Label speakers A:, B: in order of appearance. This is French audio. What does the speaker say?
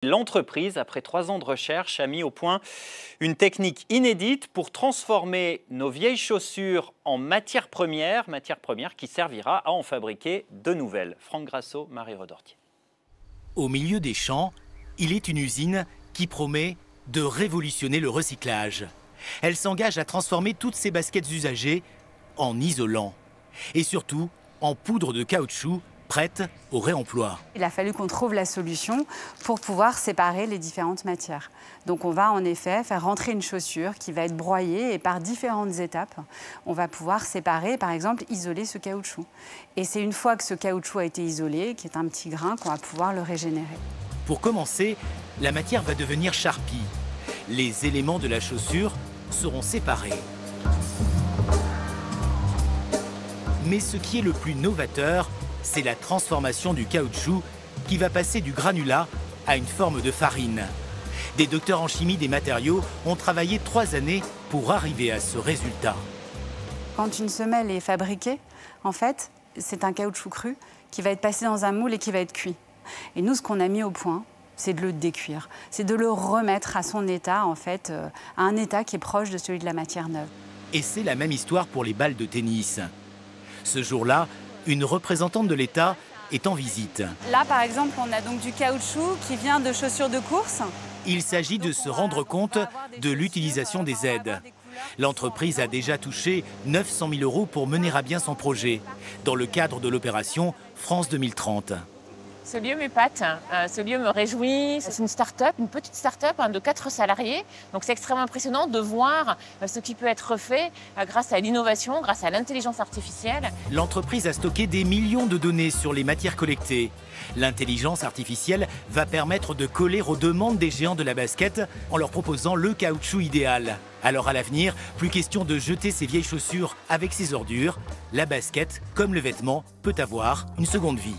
A: L'entreprise, après 3 ans de recherche, a mis au point une technique inédite pour transformer nos vieilles chaussures en matière première qui servira à en fabriquer de nouvelles. Franck Grasso, Marie Redortier.
B: Au milieu des champs, il est une usine qui promet de révolutionner le recyclage. Elle s'engage à transformer toutes ces baskets usagées en isolant et surtout en poudre de caoutchouc prête au réemploi.
C: Il a fallu qu'on trouve la solution pour pouvoir séparer les différentes matières. Donc on va en effet faire rentrer une chaussure qui va être broyée et par différentes étapes, on va pouvoir séparer, par exemple, isoler ce caoutchouc. Et c'est une fois que ce caoutchouc a été isolé, qui est un petit grain, qu'on va pouvoir le régénérer.
B: Pour commencer, la matière va devenir charpie. Les éléments de la chaussure seront séparés. Mais ce qui est le plus novateur, c'est la transformation du caoutchouc qui va passer du granulat à une forme de farine. Des docteurs en chimie des matériaux ont travaillé 3 années pour arriver à ce résultat.
C: Quand une semelle est fabriquée, en fait, c'est un caoutchouc cru qui va être passé dans un moule et qui va être cuit. Et nous, ce qu'on a mis au point, c'est de le décuire. C'est de le remettre à son état, en fait, à un état qui est proche de celui de la matière neuve.
B: Et c'est la même histoire pour les balles de tennis. Ce jour-là, une représentante de l'État est en visite.
C: Là, par exemple, on a donc du caoutchouc qui vient de chaussures de course.
B: Il s'agit de se rendre compte de l'utilisation des aides. L'entreprise a déjà touché 900 000 € pour mener à bien son projet, dans le cadre de l'opération France 2030.
D: Ce lieu m'épate, ce lieu me réjouit. C'est une start-up, une petite start-up de 4 salariés. Donc c'est extrêmement impressionnant de voir ce qui peut être fait grâce à l'innovation, grâce à l'intelligence artificielle.
B: L'entreprise a stocké des millions de données sur les matières collectées. L'intelligence artificielle va permettre de coller aux demandes des géants de la basket en leur proposant le caoutchouc idéal. Alors à l'avenir, plus question de jeter ses vieilles chaussures avec ses ordures. La basket, comme le vêtement, peut avoir une seconde vie.